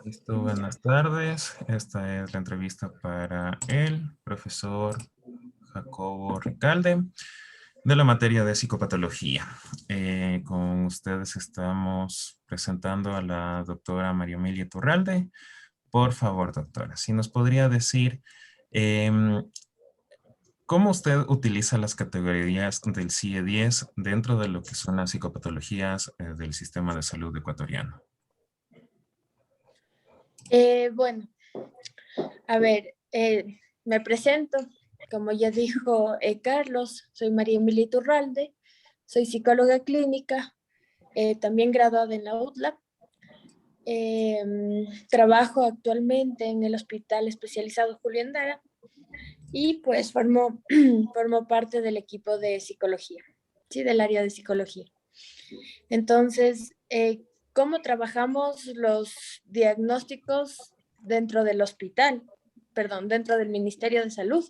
Listo, buenas tardes. Esta es la entrevista para el profesor Jacobo Ricalde de la materia de psicopatología. Con ustedes estamos presentando a la doctora María Emilia Iturralde. Por favor, doctora, si nos podría decir cómo usted utiliza las categorías del CIE-10 dentro de lo que son las psicopatologías del sistema de salud ecuatoriano. Bueno, a ver, me presento. Como ya dijo Carlos, soy María Emilia Iturralde, soy psicóloga clínica, también graduada en la UTLAB. Trabajo actualmente en el Hospital Especializado Julio Endara y pues formo parte del equipo de psicología, sí, del área de psicología. Entonces, ¿cómo trabajamos los diagnósticos dentro del hospital? Perdón, dentro del Ministerio de Salud.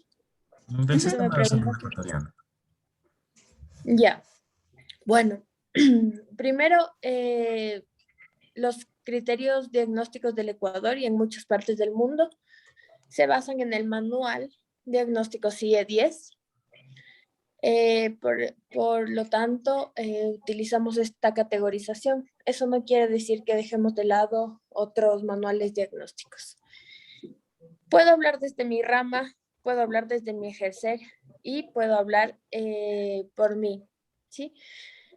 Del Eso me sistema de salud pregunta. ecuatoriano. Ya, bueno, primero, los criterios diagnósticos del Ecuador y en muchas partes del mundo se basan en el manual diagnóstico CIE-10. Por lo tanto, utilizamos esta categorización. Eso no quiere decir que dejemos de lado otros manuales diagnósticos. Puedo hablar desde mi rama, puedo hablar desde mi ejercer y puedo hablar por mí, ¿sí?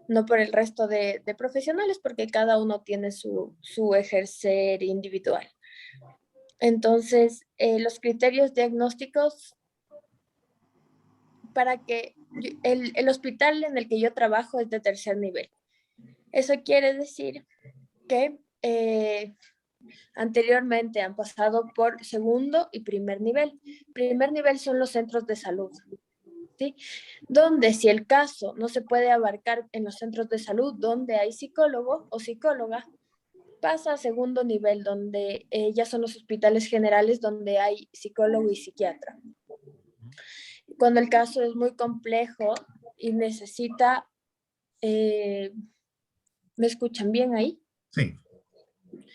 No por el resto de profesionales, porque cada uno tiene su ejercer individual. Entonces, los criterios diagnósticos para que el hospital en el que yo trabajo es de tercer nivel. Eso quiere decir que anteriormente han pasado por segundo y primer nivel. Primer nivel son los centros de salud, ¿sí? Donde si el caso no se puede abarcar en los centros de salud donde hay psicólogo o psicóloga, pasa a segundo nivel, donde ya son los hospitales generales donde hay psicólogo y psiquiatra. Cuando el caso es muy complejo y necesita, ¿me escuchan bien ahí? Sí.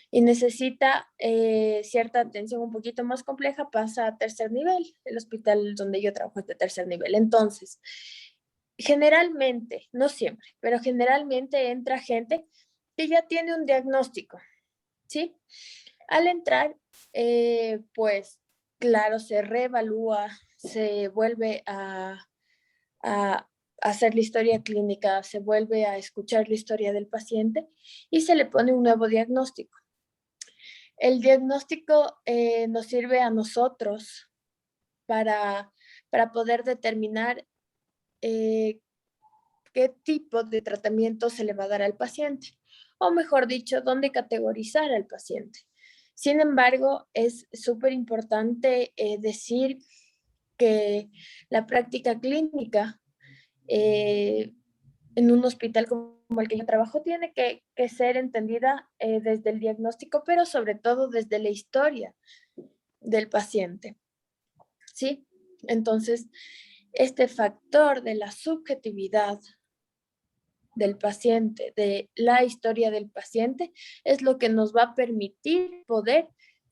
Y necesita cierta atención un poquito más compleja, pasa a tercer nivel. El hospital donde yo trabajo es de tercer nivel. Entonces, generalmente, no siempre, pero generalmente entra gente que ya tiene un diagnóstico, ¿sí? Al entrar, pues, claro, se reevalúa, se vuelve a hacer la historia clínica, se vuelve a escuchar la historia del paciente y se le pone un nuevo diagnóstico. El diagnóstico nos sirve a nosotros para, poder determinar qué tipo de tratamiento se le va a dar al paciente, o mejor dicho, dónde categorizar al paciente. Sin embargo, es súper importante decir que la práctica clínica en un hospital como el que yo trabajo tiene que ser entendida desde el diagnóstico, pero sobre todo desde la historia del paciente, ¿sí? Entonces, este factor de la subjetividad del paciente, de la historia del paciente, es lo que nos va a permitir poder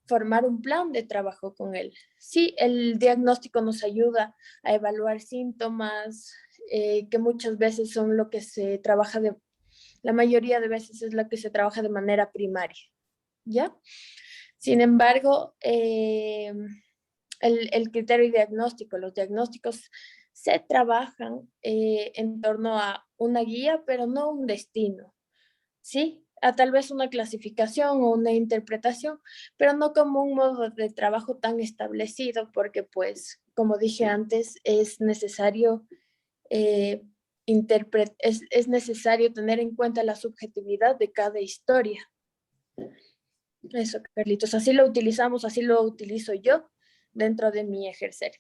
formar un plan de trabajo con él. Sí, el diagnóstico nos ayuda a evaluar síntomas, que muchas veces son lo que se trabaja la mayoría de veces es lo que se trabaja de manera primaria, ¿ya? Sin embargo, el criterio diagnóstico, los diagnósticos se trabajan en torno a una guía, pero no un destino, ¿sí? A tal vez una clasificación o una interpretación, pero no como un modo de trabajo tan establecido, porque pues, como dije antes, es necesario es necesario tener en cuenta la subjetividad de cada historia. Eso, Carlitos, así lo utilizamos, así lo utilizo yo dentro de mi ejercer.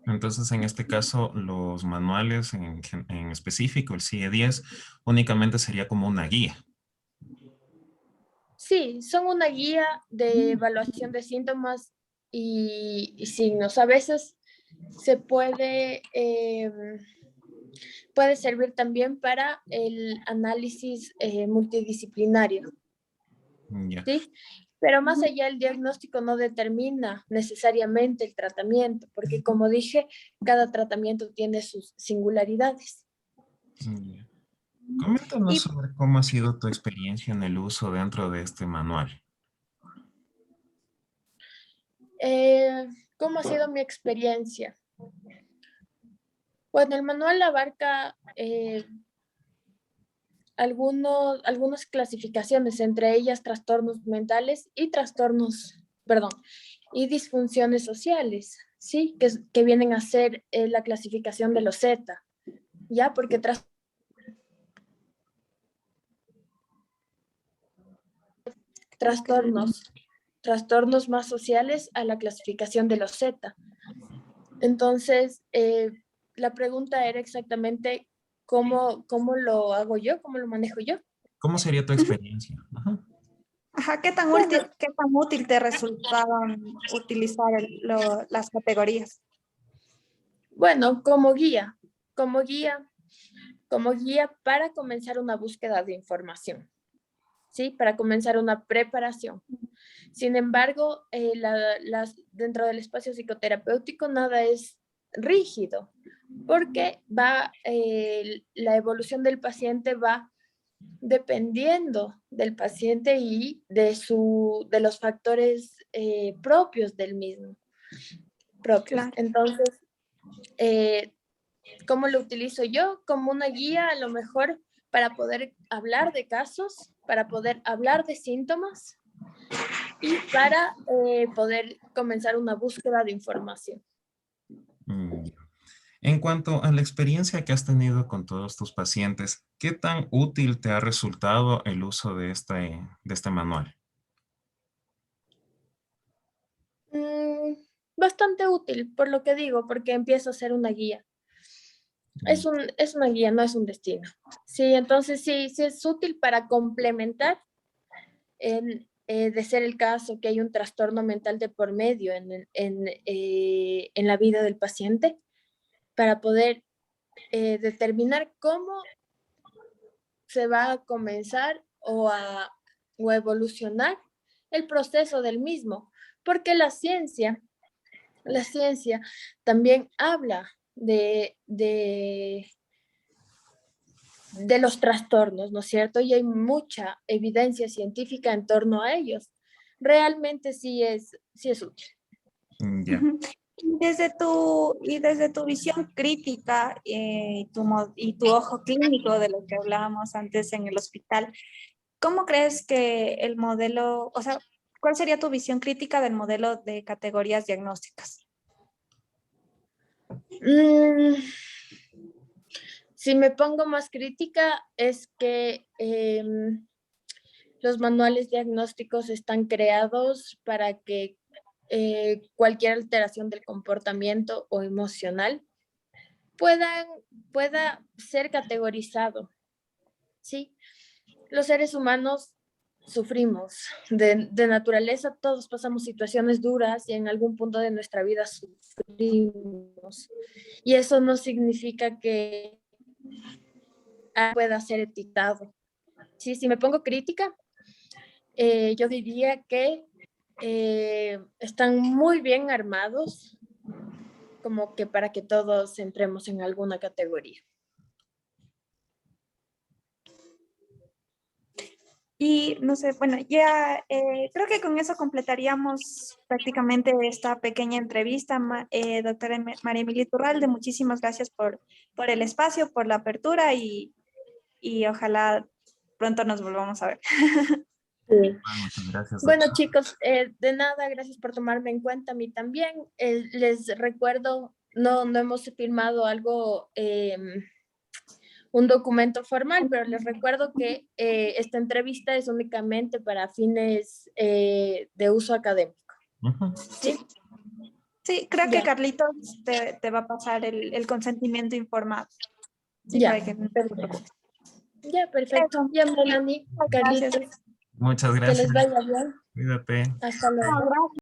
Entonces, en este caso, los manuales en específico, el CIE-10, únicamente sería como una guía. Sí, son una guía de evaluación de síntomas y signos. A veces se puede servir también para el análisis multidisciplinario, Ya. ¿sí? Pero más allá, el diagnóstico no determina necesariamente el tratamiento, porque como dije, cada tratamiento tiene sus singularidades. Ya. Coméntanos Y sobre cómo ha sido tu experiencia en el uso dentro de este manual. eh, ¿cómo ha sido mi experiencia? Bueno, el manual abarca algunas clasificaciones, entre ellas trastornos mentales y y disfunciones sociales, ¿sí? Que vienen a ser la clasificación de los Z, ¿ya? Porque trastornos más sociales a la clasificación de los Z. Entonces, la pregunta era exactamente cómo lo hago yo, cómo lo manejo yo. ¿Cómo sería tu experiencia? Ajá. Ajá, Bueno, qué tan útil te resultaban utilizar las categorías? bueno, como guía, como guía para comenzar una búsqueda de información, ¿sí? Para comenzar una preparación. Sin embargo, dentro del espacio psicoterapéutico nada es rígido, porque la evolución del paciente va dependiendo del paciente y de los factores propios del mismo, propios. Claro. Entonces, eh, ¿cómo lo utilizo yo? Como una guía, a lo mejor para poder hablar de casos, para poder hablar de síntomas y para poder comenzar una búsqueda de información. Ya. En cuanto a la experiencia que has tenido con todos tus pacientes, ¿qué tan útil te ha resultado el uso de este manual? Mm, bastante útil, por lo que digo, porque empiezo a ser una guía. Es una guía, no es un destino. Sí, entonces sí es útil para complementar de ser el caso que hay un trastorno mental de por medio en la vida del paciente, para poder determinar cómo se va a comenzar o a evolucionar el proceso del mismo, porque la ciencia también habla de los trastornos, ¿no es cierto? Y hay mucha evidencia científica en torno a ellos. Realmente sí es útil. Ya. Ujú. Y desde tu visión crítica y tu ojo clínico de lo que hablábamos antes en el hospital, ¿cómo crees que el modelo, o sea, cuál sería tu visión crítica del modelo de categorías diagnósticas? Mm, si me pongo más crítica, es que los manuales diagnósticos están creados para que cualquier alteración del comportamiento o emocional puedan, pueda ser categorizado, ¿sí? Los seres humanos sufrimos de naturaleza, todos pasamos situaciones duras y en algún punto de nuestra vida sufrimos. Y eso no significa que pueda ser etiquetado. Sí, si me pongo crítica, yo diría que están muy bien armados, como que para que todos entremos en alguna categoría. Y no sé, bueno, ya creo que con eso completaríamos prácticamente esta pequeña entrevista, doctora María Emilia Iturralde. Muchísimas gracias por el espacio, por la apertura y ojalá pronto nos volvamos a ver. Sí. Muchas gracias, Bueno, doctor. chicos, de nada, gracias por tomarme en cuenta a mí también. Les recuerdo, no hemos firmado algo, un documento formal, pero les recuerdo que esta entrevista es únicamente para fines de uso académico. Ujú. ¿Sí? Sí, creo que Ya, Carlitos te va a pasar el consentimiento informado. Sí, ya, para que no te perfecto. preocupes. Ya, perfecto. Eso, Ya, Melanie, muchas gracias. Carlitos, Muchas que gracias. les vaya bien. Cuídate. Hasta luego.